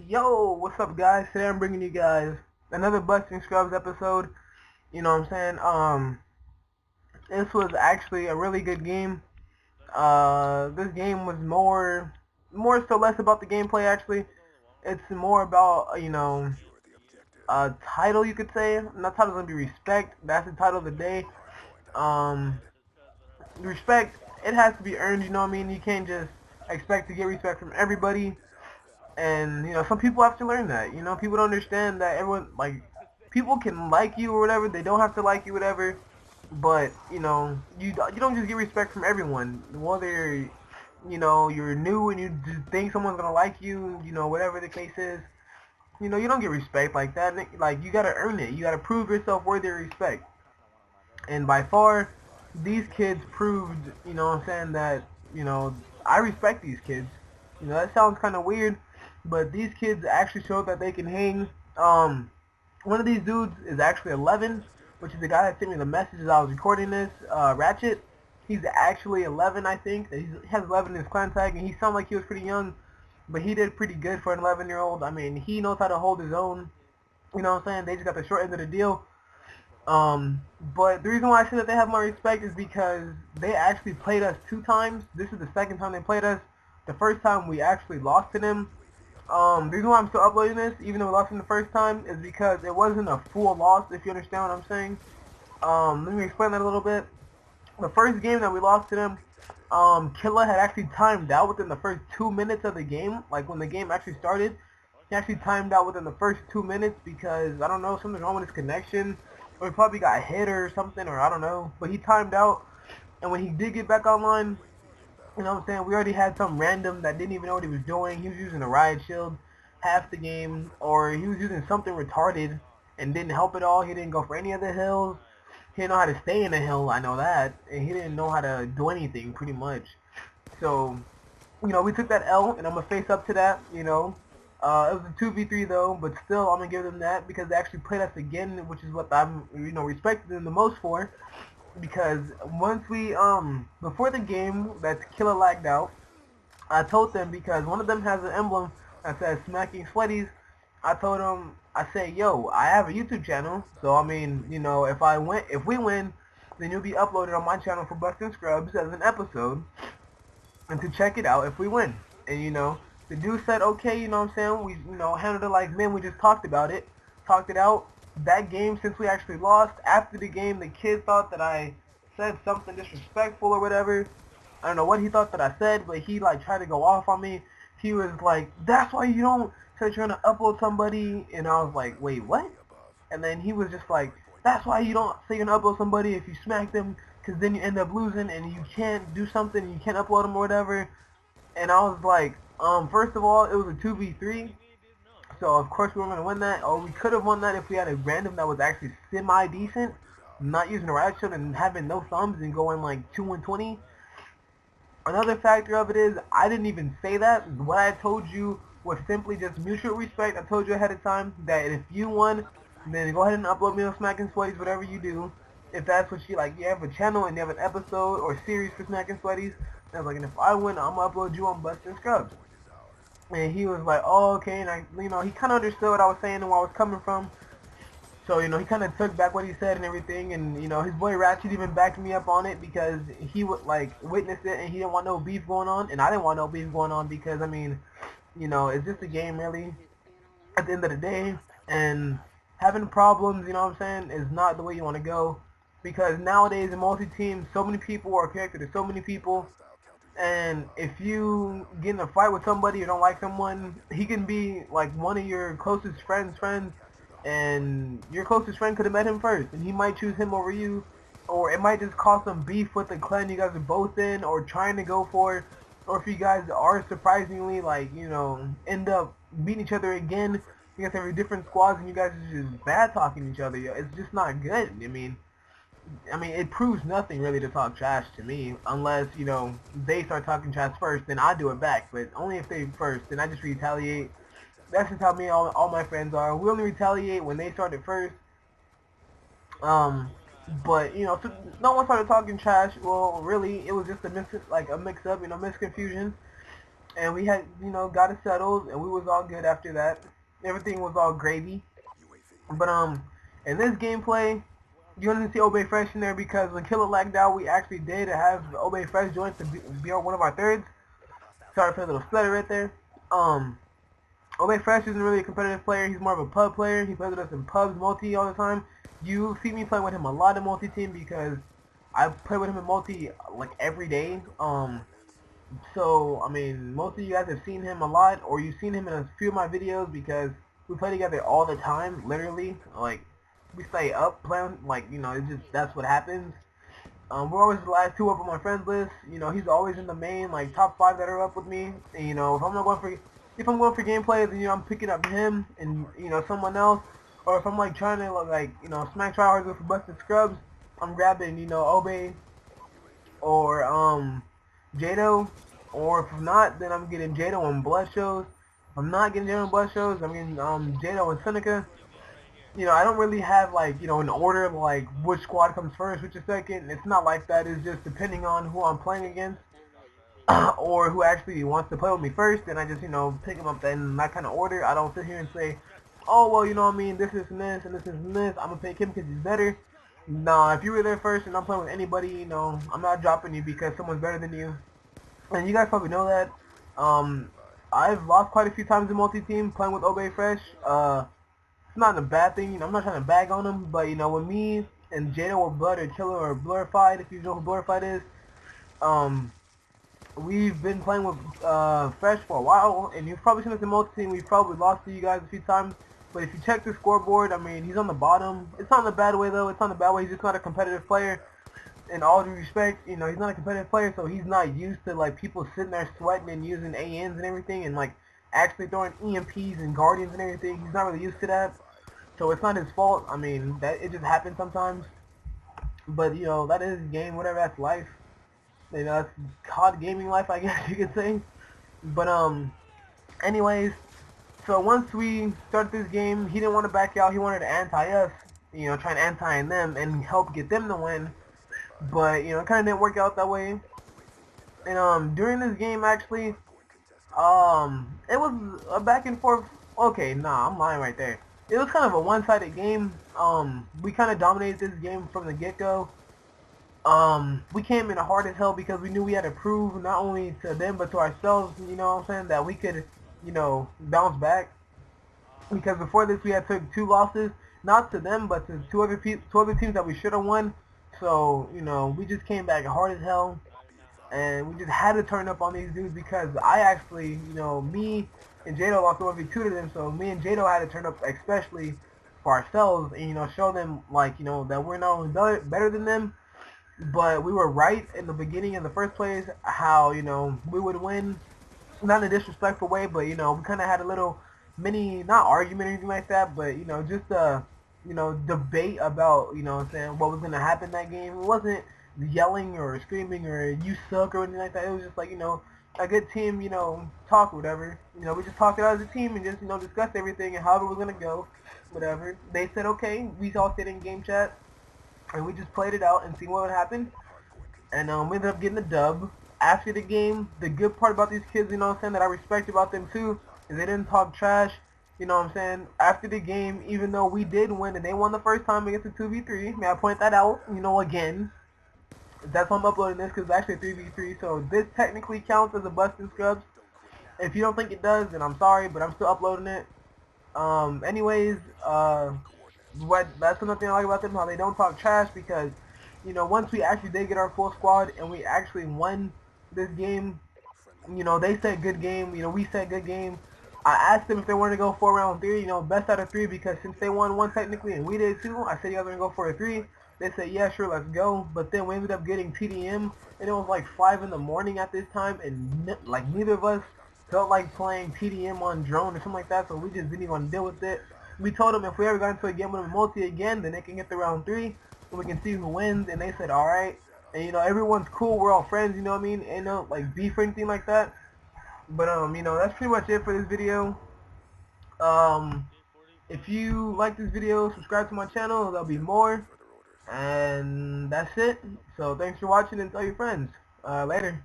Yo, what's up, guys? Today I'm bringing you guys another Busting Scrubs episode. You know what I'm saying? This was actually a really good game. This game was more so less about the gameplay. Actually, it's more about a title you could say. And that title's gonna be respect. That's the title of the day. Um, Respect. It has to be earned. You know what I mean? You can't just expect to get respect from everybody. And some people have to learn that. People don't understand that everyone people can like you or whatever. They don't have to like you, whatever. But you don't just get respect from everyone. Whether you're new and you just think someone's gonna like you, whatever the case is. You don't get respect like that. Like, you gotta earn it. You gotta prove yourself worthy of respect. And by far, these kids proved, what I'm saying, that I respect these kids. That sounds kind of weird, but these kids actually showed that they can hang. One of these dudes is actually 11, which is the guy that sent me the message as I was recording this. Ratchet, he's actually 11, I think. He has 11 in his clan tag, and he sounded like he was pretty young, but he did pretty good for an 11-year-old. I mean, he knows how to hold his own. You know what I'm saying? They just got the short end of the deal. But the reason why I say that they have my respect is because they actually played us 2 times. This is the second time they played us. The first time we actually lost to them. The reason why I'm still uploading this, even though we lost them the first time, is because it wasn't a full loss, if you understand what I'm saying. Let me explain that a little bit. The first game that we lost to them, Killa had actually timed out within the first 2 minutes of the game. Like, when the game actually started, he actually timed out within the first 2 minutes because, I don't know, something's wrong with his connection. Or he probably got hit or something, or I don't know. But he timed out, and when he did get back online, you know what I'm saying, we already had some random that didn't even know what he was doing. He was using a riot shield half the game, or he was using something retarded and didn't help at all. He didn't go for any of the hills. He didn't know how to stay in a hill, I know that. And he didn't know how to do anything, pretty much. So, we took that L, and I'm going to face up to that, It was a 2v3 though, but still I'm going to give them that because they actually played us again, which is what I'm, respected them the most for. Because once we, before the game that Killer lagged out, I told them, because one of them has an emblem that says Smacking Sweaties. I told them, I say, yo, I have a YouTube channel, so I mean, if we win, then you'll be uploaded on my channel for Bustin' Scrubs as an episode, and to check it out if we win. And the dude said, okay, you know what I'm saying, we, handled it like men, we just talked about it, talked it out. That game, since we actually lost, after the game, the kid thought that I said something disrespectful or whatever. I don't know what he thought that I said, but he like tried to go off on me. He was like, that's why you don't say you're gonna upload somebody, and I was like, wait, what? And then he was just like, that's why you don't say you're gonna upload somebody if you smack them, because then you end up losing and you can't do something and you can't upload them or whatever. And I was like, first of all, it was a 2v3, so of course we were gonna win that, or we could have won that if we had a random that was actually semi-decent, not using a riot shield and having no thumbs and going like 2-20. Another factor of it is I didn't even say that. What I told you was simply just mutual respect. I told you ahead of time that if you won, then go ahead and upload me on Smacking Sweaties, whatever you do. If that's what you like, you have a channel and you have an episode or series for Smacking Sweaties. And I was like, and if I win, I'm gonna upload you on Bustin' Scrubs. And he was like, oh, okay. And he kind of understood what I was saying and where I was coming from. So, he kind of took back what he said and everything, and, his boy Ratchet even backed me up on it because he would, like, witness it, and he didn't want no beef going on, and I didn't want no beef going on because, I mean, it's just a game, really, at the end of the day, and having problems, you know what I'm saying, is not the way you want to go, because nowadays in multi-team, so many people are connected to so many people, and if you get in a fight with somebody or don't like someone, he can be like one of your closest friends, and your closest friend could have met him first, and he might choose him over you, or it might just cause some beef with the clan you guys are both in, or trying to go for, or if you guys are surprisingly like, end up meeting each other again, you guys have different squads and you guys are just bad talking each other. It's just not good. I mean, it proves nothing really to talk trash to me, unless, they start talking trash first, then I do it back, but only if they first, then I just retaliate. That's just how me and all my friends are. We only retaliate when they started first, um, but, so no one started talking trash. Well, really, it was just a mix-up, misconfusion, and we had, got it settled, and we was all good after that. Everything was all gravy. But in this gameplay, you didn't see Obey Fresh in there because when Killer lagged out, we actually did have Obey Fresh join to be one of our thirds. Sorry for the little stutter right there. Um, Obey Fresh isn't really a competitive player. He's more of a pub player. He plays with us in pubs multi all the time. You see me playing with him a lot in multi-team because I play with him in multi like every day. So I mean, most of you guys have seen him a lot, or you've seen him in a few of my videos because we play together all the time. Literally, like we stay up playing. Like it's just that's what happens. We're always the last two up on my friends list. He's always in the main like top 5 that are up with me. And, if I'm going for gameplay, then I'm picking up him and someone else. Or if I'm like trying to like smack tryhards with busted scrubs, I'm grabbing Obey or Jado. Or if not, then I'm getting Jado on blood shows. If I'm not getting Jado on blood shows, I'm getting Jado and Seneca. I don't really have like, an order of like which squad comes first, which is second. It's not like that. It's just depending on who I'm playing against or who actually wants to play with me first. And I just, pick them up in that kind of order. I don't sit here and say, oh, well, this is and this and this and this. I'm going to pick him because he's better. No, if you were there first and I'm playing with anybody, I'm not dropping you because someone's better than you. And you guys probably know that. I've lost quite a few times in multi-team playing with Obey Fresh. It's not a bad thing, I'm not trying to bag on him, but when me and Jada or Blood or Killer or Blurified, if you know who Blurified is, we've been playing with Fresh for a while, and you've probably seen us in multi-team. We've probably lost to you guys a few times, but if you check the scoreboard, I mean, he's on the bottom. It's not in a bad way though. It's not in a bad way. He's just not a competitive player. In all due respect, he's not a competitive player, so he's not used to like people sitting there sweating and using ANs and everything, and like actually throwing EMPs and Guardians and everything. He's not really used to that. So it's not his fault. I mean, that it just happens sometimes. But that is game. Whatever, that's life. That's COD gaming life, I guess you could say. But anyways, so once we started this game, he didn't want to back out. He wanted to anti us. Try and anti them and help get them to win. But it kind of didn't work out that way. And during this game, actually, it was a back and forth. Okay, nah, I'm lying right there. It was kind of a one-sided game. We kind of dominated this game from the get-go. We came in hard as hell because we knew we had to prove not only to them but to ourselves, that we could, bounce back. Because before this we had took 2 losses, not to them but to two other teams that we should have won. So, we just came back hard as hell. And we just had to turn up on these dudes because I actually, me and Jado lost 1v2 to them, so me and Jado had to turn up especially for ourselves and, show them, like, that we're not only better than them, but we were right in the beginning in the first place, how, we would win, not in a disrespectful way, but, we kind of had a little mini, not argument or anything like that, but, just a, debate about, what was going to happen that game. It wasn't yelling or screaming or you suck or anything like that. It was just like, a good team, talk or whatever. We just talked it out as a team and just, discussed everything and however it was going to go, whatever. They said, okay, we all stayed in game chat and we just played it out and see what would happen. And we ended up getting the dub. After the game, the good part about these kids, that I respect about them too, is they didn't talk trash. After the game, even though we did win and they won the first time against the 2v3, may I point that out, again. That's why I'm uploading this, because it's actually a 3v3, so this technically counts as a busting scrubs. If you don't think it does, then I'm sorry, but I'm still uploading it. Anyways, that's another thing I like about them, how they don't talk trash, because, once we actually did get our full squad, and we actually won this game, they said good game, we said good game. I asked them if they wanted to go for round 3, best out of 3, because since they won 1 technically, and we did too, I said you guys are going to go for a 3. They said, yeah, sure, let's go. But then we ended up getting TDM, and it was like 5 in the morning at this time, and like neither of us felt like playing TDM on drone or something like that, so we just didn't even want to deal with it. We told them if we ever got into a game with them multi again, then they can get to round 3, and we can see who wins, and they said, alright. And, everyone's cool, we're all friends, you know what I mean? Ain't no, like, beef or anything like that. But, that's pretty much it for this video. If you like this video, subscribe to my channel, there'll be more. And that's it. So thanks for watching and tell your friends. Later.